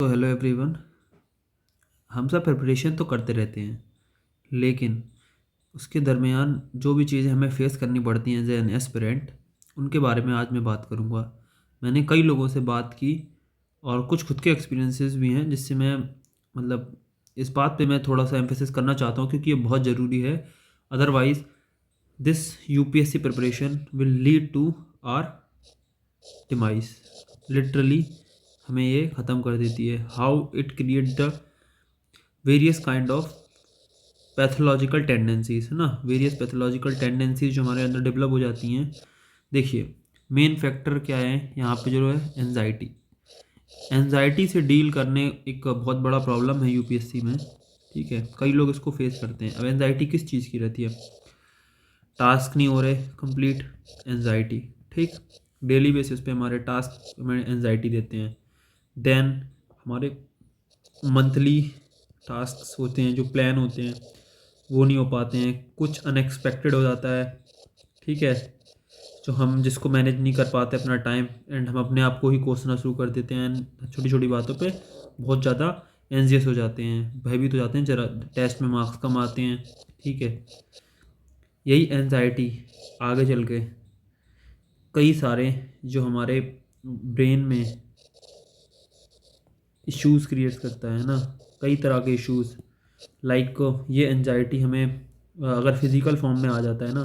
तो hello everyone. हम सब प्रिपरेशन तो करते रहते हैं, लेकिन उसके दरमियान जो भी चीज़ें हमें फेस करनी पड़ती हैं एज एन एस्पिरेंट, उनके बारे में आज मैं बात करूंगा। मैंने कई लोगों से बात की और कुछ खुद के एक्सपीरियंसेस भी हैं, जिससे मैं इस बात पे मैं थोड़ा सा एम्फेसिस करना चाहता हूँ, क्योंकि ये बहुत ज़रूरी है। Otherwise this UPSC preparation will lead to our demise. Literally हमें ये ख़त्म कर देती है। How it create the various kind of pathological tendencies, है ना। वेरियस पैथोलॉजिकल टेंडेंसीज जो हमारे अंदर डेवलप हो जाती हैं। देखिए, मेन फैक्टर क्या है यहाँ पे, जो है एनजाइटी। एनजाइटी से डील करने एक बहुत बड़ा प्रॉब्लम है यूपीएससी में। ठीक है, कई लोग इसको फेस करते हैं। अब एनजाइटी किस चीज़ की रहती है? टास्क नहीं हो रहे कंप्लीट, एनजाइटी। ठीक, डेली बेसिस पे हमारे टास्क हमें एनजाइटी देते हैं। देन हमारे मंथली टास्क होते हैं, जो प्लान होते हैं, वो नहीं हो पाते हैं। कुछ अनएक्सपेक्टेड हो जाता है, ठीक है, जो हम जिसको मैनेज नहीं कर पाते अपना टाइम, एंड हम अपने आप को ही कोसना शुरू कर देते हैं। छोटी छोटी बातों पे बहुत ज़्यादा एंजियस हो जाते हैं, भयभीत हो जाते हैं, जरा टेस्ट में मार्क्स कम आते हैं। ठीक है, यही एनजाइटी आगे चल के कई सारे जो हमारे ब्रेन में इश्यूज़ क्रिएट करता है ना, कई तरह के इश्यूज़। लाइक ये एनजाइटी हमें अगर फिज़िकल फॉर्म में आ जाता है ना,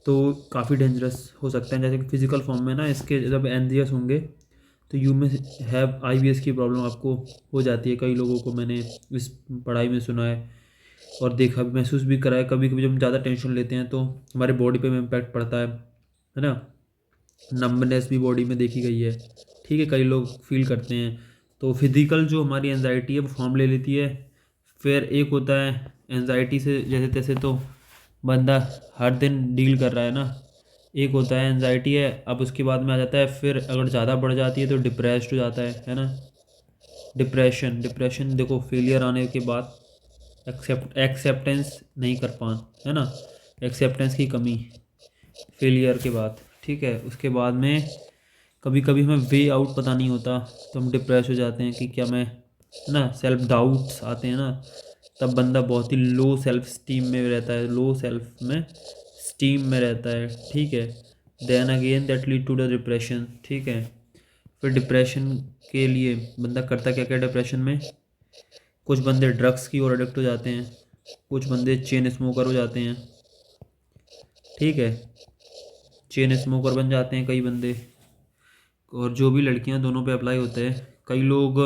तो काफ़ी डेंजरस हो सकता है। जैसे कि फिज़िकल फॉर्म में ना, इसके जब एनजियस होंगे तो यू में हैव आईबीएस की प्रॉब्लम आपको हो जाती है। कई लोगों को मैंने इस पढ़ाई में सुना है और देखा भी, महसूस भी करा है। कभी कभी जब हम ज़्यादा टेंशन लेते हैं तो हमारे बॉडी पे इम्पैक्ट पड़ता है ना। नंबनेस भी बॉडी में देखी गई है। ठीक है, कई लोग फील करते हैं। तो फिज़िकल जो हमारी एनजाइटी है वो फॉर्म ले लेती है। फिर एक होता है एनजाइटी से जैसे तैसे तो बंदा हर दिन डील कर रहा है ना। एक होता है एनजाइटी है, अब उसके बाद में आ जाता है, फिर अगर ज़्यादा बढ़ जाती है तो डिप्रेस्ड हो जाता है ना। डिप्रेशन, डिप्रेशन देखो, फेलियर आने के बाद एक्सेप्टेंस नहीं कर पान, है ना, एक्सेप्टेंस की कमी फेलियर के बाद। ठीक है, उसके बाद में कभी कभी हमें वे आउट पता नहीं होता, तो हम डिप्रेस हो जाते हैं कि क्या मैं, है ना, सेल्फ डाउट्स आते हैं ना। तब बंदा बहुत ही लो सेल्फ स्टीम में रहता है, लो सेल्फ में स्टीम में रहता है। ठीक है, then again that lead to the depression. ठीक है, फिर डिप्रेशन के लिए बंदा करता क्या क्या डिप्रेशन में? कुछ बंदे ड्रग्स की ओर एडिक्ट हो जाते हैं, कुछ बंदे चेन स्मोकर हो जाते हैं। ठीक है, चेन स्मोकर बन जाते हैं कई बंदे। और जो भी लड़कियां, दोनों पे अप्लाई होता है। कई लोग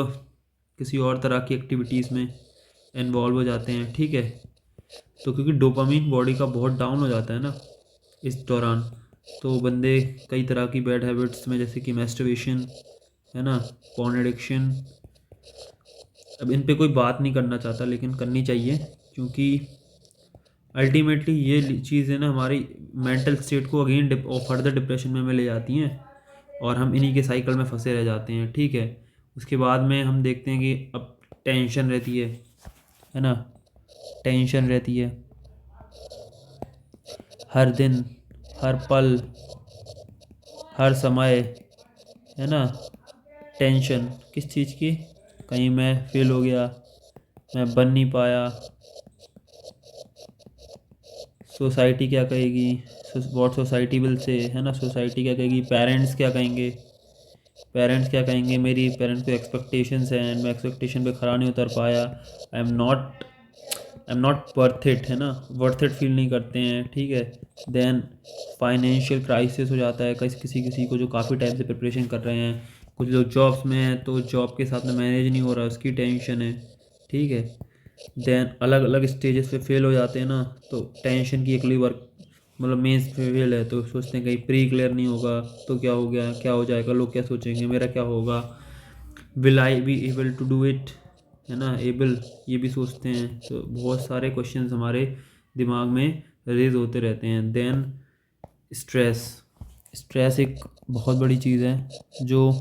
किसी और तरह की एक्टिविटीज़ में इन्वॉल्व हो जाते हैं। ठीक है, तो क्योंकि डोपामीन बॉडी का बहुत डाउन हो जाता है ना इस दौरान, तो बंदे कई तरह की बैड हैबिट्स में, जैसे कि मैस्टरबेशन, है ना, पॉर्न एडिक्शन। अब इन पे कोई बात नहीं करना चाहता, लेकिन करनी चाहिए, क्योंकि अल्टीमेटली ये चीज़ें ना हमारी मेंटल स्टेट को अगेन और फर्दर डिप्रेशन में हमें ले जाती हैं, और हम इन्हीं के साइकिल में फंसे रह जाते हैं। ठीक है, उसके बाद में हम देखते हैं कि अब टेंशन रहती है ना, टेंशन रहती है हर दिन, हर पल, हर समय, है ना। टेंशन किस चीज़ की? कहीं मैं फेल हो गया, मैं बन नहीं पाया, सोसाइटी क्या कहेगी, व्हाट सोसाइटी विल से, है ना, सोसाइटी क्या कहेगी, पेरेंट्स क्या कहेंगे, पेरेंट्स क्या कहेंगे, मेरी पेरेंट्स को एक्सपेक्टेशंस हैं एंड मैं एक्सपेक्टेशन पे खरा नहीं उतर पाया। I am not worth it, है ना, वर्थ इट फील नहीं करते हैं। ठीक है, देन फाइनेंशियल क्राइसिस हो जाता है किसी किसी किसी को, जो काफ़ी टाइम से प्रिपरेशन कर रहे हैं। कुछ लोग जॉब्स में हैं तो जॉब के साथ में मैनेज नहीं हो रहा, उसकी टेंशन है। ठीक है, देन अलग अलग स्टेजेस पे फेल हो जाते हैं ना, तो टेंशन की अगली बार, मतलब मेंस पे फेल है तो सोचते हैं कहीं प्री क्लियर नहीं होगा तो क्या हो गया, क्या हो जाएगा, लोग क्या सोचेंगे, मेरा क्या होगा, will I be able to do it, है ना, एबल, ये भी सोचते हैं। तो बहुत सारे क्वेश्चंस हमारे दिमाग में रेज होते रहते हैं। देन स्ट्रेस, स्ट्रेस एक बहुत बड़ी चीज़ है जो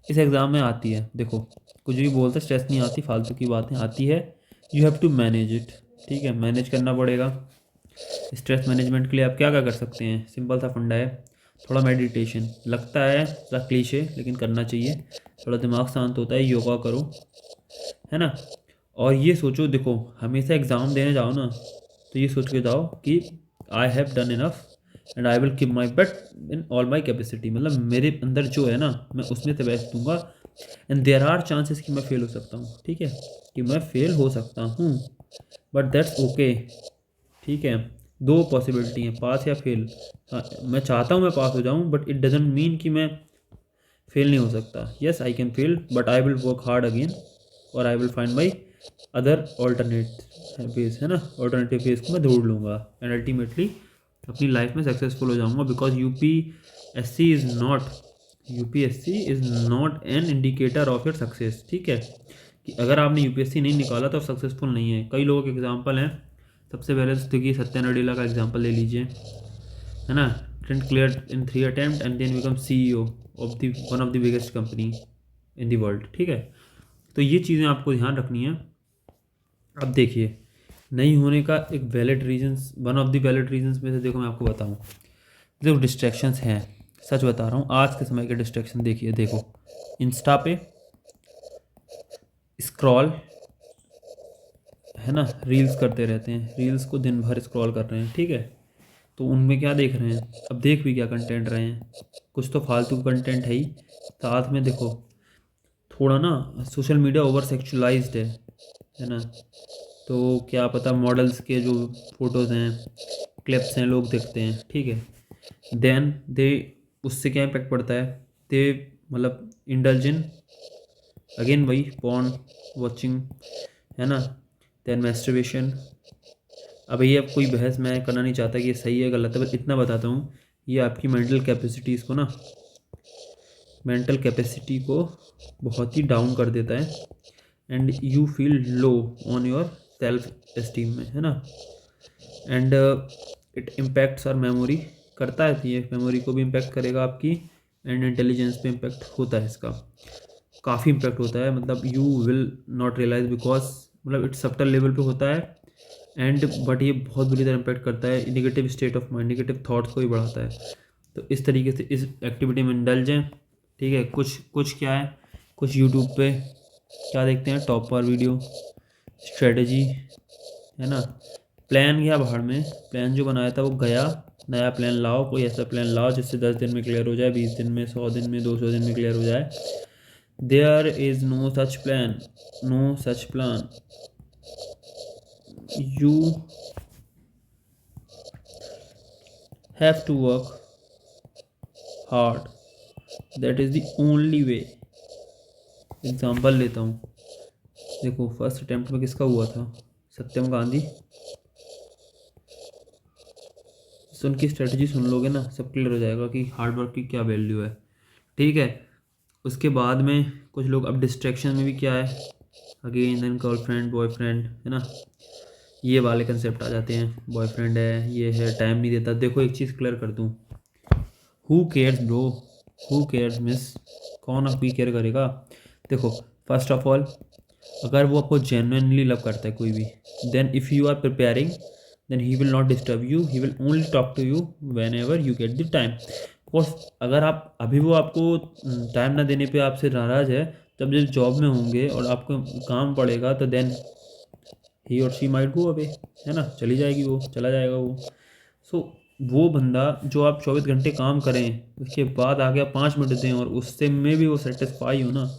इस एग्ज़ाम में आती है। देखो, कुछ भी बोलते, स्ट्रेस नहीं आती, फालतू की बातें आती है। You have to manage it. ठीक है, मैनेज करना पड़ेगा। स्ट्रेस मैनेजमेंट के लिए आप क्या क्या कर सकते हैं? सिंपल सा फंडा है। थोड़ा मेडिटेशन, लगता है थोड़ा क्लीशे लेकिन करना चाहिए, थोड़ा दिमाग शांत होता है, योगा करो, है ना। और ये सोचो, देखो हमेशा एग्ज़ाम देने जाओ ना तो ये सोच के जाओ कि I have done enough and I will give my best in all my capacity, मतलब मेरे अंदर जो है ना मैं उसमें से बेस्ट दूंगा। एंड देयर आर चांसेस कि मैं फेल हो सकता हूँ, ठीक है, कि मैं फेल हो सकता हूँ, बट दैट्स ओके, ठीक है। दो पॉसिबिलिटी हैं, पास या फेल। हाँ, मैं चाहता हूँ मैं पास हो जाऊँ, बट इट डजेंट मीन कि मैं फेल नहीं हो सकता। Yes I can fail but I will work hard again और I will find my other alternate phase, है ना, ऑल्टरनेटिव फेस को मैं ढूंढ लूँगा एंड अल्टीमेटली अपनी लाइफ में सक्सेसफुल हो जाऊँगा। Because UPSC is not an indicator of your success, ठीक है, कि अगर आपने यूपीएससी नहीं निकाला तो सक्सेसफुल नहीं है। कई लोगों के एग्जाम्पल हैं, सबसे पहले तो देखिए सत्या नडेला का एग्जाम्पल ले लीजिए, है ना, didn't clear in 3 attempt and then become CEO of the one of the biggest company in the world, ठीक है। तो ये चीज़ें आपको ध्यान रखनी है। अब देखिए नहीं होने का एक valid reasons, one of the valid reasons में से देखो मैं आपको बताऊं, जो डिस्ट्रैक्शंस हैं, सच बता रहा हूँ आज के समय के डिस्ट्रैक्शन देखिए, देखो इंस्टा पे स्क्रॉल, है ना, रील्स करते रहते हैं, रील्स को दिन भर स्क्रॉल कर रहे हैं, ठीक है। तो उनमें क्या देख रहे हैं, अब देख भी क्या कंटेंट रहे हैं, कुछ तो फालतू कंटेंट है ही, साथ में देखो थोड़ा ना सोशल मीडिया ओवर सेक्सुअलाइज्ड है ना। तो क्या पता मॉडल्स के जो फोटोज़ हैं, क्लिप्स हैं, लोग देखते हैं, ठीक है। देन दे, उससे क्या इम्पेक्ट पड़ता है, दे मतलब इंडल्ज इन अगेन वही पॉर्न वॉचिंग, है ना, देन मैस्टरबेशन। अब ये अब कोई बहस मैं करना नहीं चाहता कि ये सही है गलत है, बस इतना बताता हूँ, ये आपकी मेंटल कैपेसिटीज़ को ना, मेंटल कैपेसिटी को बहुत ही डाउन कर देता है and you feel low on your self esteem में, है ना। And it impacts our memory, करता है, तो ये मेमोरी को भी इम्पैक्ट करेगा आपकी, एंड इंटेलिजेंस पे इम्पैक्ट होता है इसका, काफ़ी इम्पैक्ट होता है, मतलब you will not realise because मतलब इट्स सब्टल लेवल पे होता है एंड बट ये बहुत बुरी तरह इम्पैक्ट करता है, negative state of mind, negative thoughts को भी बढ़ाता है। तो इस तरीके से इस एक्टिविटी में इंडल्ज हैं, ठीक है। कुछ कुछ क्या है, कुछ यूट्यूब पे क्या देखते हैं, टॉप पर वीडियो, स्ट्रेटजी, है ना, प्लान गया बाहर में, प्लान जो बनाया था वो गया, नया प्लान लाओ, कोई ऐसा प्लान लाओ जिससे 10 दिन में क्लियर हो जाए, 20 दिन में, 100 दिन में, 200 दिन में क्लियर हो जाए। There is no such plan, no such plan, you have to work hard, that is the only way. Example लेता हूँ, देखो फर्स्ट अटेम्प्ट में किसका हुआ था, सत्यम गांधी। तो उनकी स्ट्रेटजी सुन लोगे ना, सब क्लियर हो जाएगा कि हार्ड वर्क की क्या वैल्यू है, ठीक है। उसके बाद में कुछ लोग अब डिस्ट्रैक्शन में भी क्या है, अगेन देन गर्लफ्रेंड बॉयफ्रेंड, है ना, ये वाले कंसेप्ट आ जाते हैं, बॉयफ्रेंड है, ये है, टाइम नहीं देता। देखो एक चीज़ क्लियर कर दूँ, who cares bro, who cares miss, कौन आपकी केयर करेगा। देखो फर्स्ट ऑफ ऑल अगर वो आपको जेन्युइनली लव करता है कोई भी, then if you are preparing then he will not disturb you, he will only talk to you whenever you get the time. Because अगर आप अभी वो आपको टाइम ना देने पे आपसे नाराज़ है, तब जब जॉब में होंगे और आपको काम पड़ेगा तो देन ही और शी माइट गो अवे, है ना, चली जाएगी वो, चला जाएगा वो। सो वो बंदा जो आप 24 घंटे काम करें उसके बाद आगे आप 5 मिनट दें और उससे में भी वो सेटिस्फाई हो ना,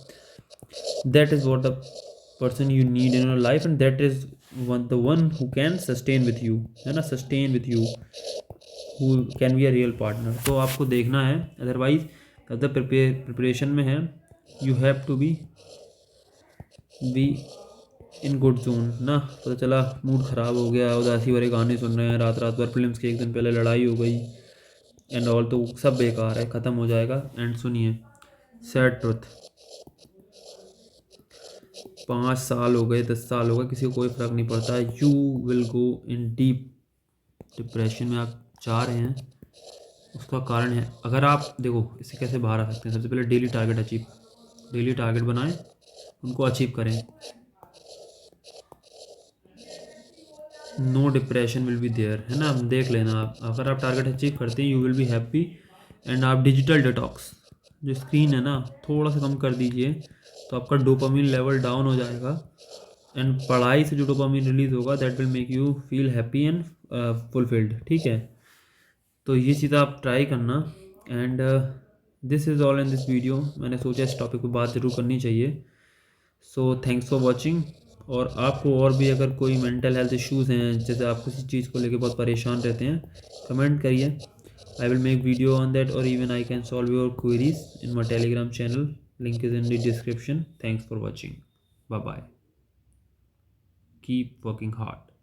that is what the person you need in your life and that is the one who can sustain with you, है ना, sustain with you, who can be a real partner। तो आपको देखना है, अदरवाइज अगर preparation में है you have to be in good zone ना। पता चला मूड ख़राब हो गया, उदासी भरे गाने सुन रहे हैं, रात रात भर फिल्म्स के, एक दिन पहले लड़ाई हो गई एंड ऑल, तो सब बेकार है, ख़त्म हो जाएगा। एंड सुनिए सैड ट्रुथ, 5 साल हो गए, 10 साल हो गए, किसी को कोई फ़र्क नहीं पड़ता, you will go in deep depression में आप जा रहे हैं। उसका कारण है, अगर आप देखो इससे कैसे बाहर आ सकते हैं, सबसे पहले daily target achieve, daily target बनाएं, उनको अचीव करें, no depression will be there, है ना। देख लेना आप, अगर आप टारगेट अचीव करते हैं you will be happy and आप डिजिटल डिटॉक्स, जो स्क्रीन है ना थोड़ा सा कम कर दीजिए, तो आपका डोपामिन लेवल डाउन हो जाएगा। एंड पढ़ाई से जो डोपामिन रिलीज होगा that will make you feel happy and fulfilled. ठीक है, तो ये चीज़ आप ट्राई करना। And this is all in this video. मैंने सोचा इस टॉपिक पर बात ज़रूर करनी चाहिए। So thanks for watching. और आपको और भी अगर कोई मेंटल हेल्थ इश्यूज़ हैं, जैसे आप किसी चीज़ को लेकर बहुत परेशान रहते हैं, कमेंट करिए। I will make video on that, or even I can solve your queries in my Telegram channel. Link is in the description. Thanks for watching. Bye bye. Keep working hard.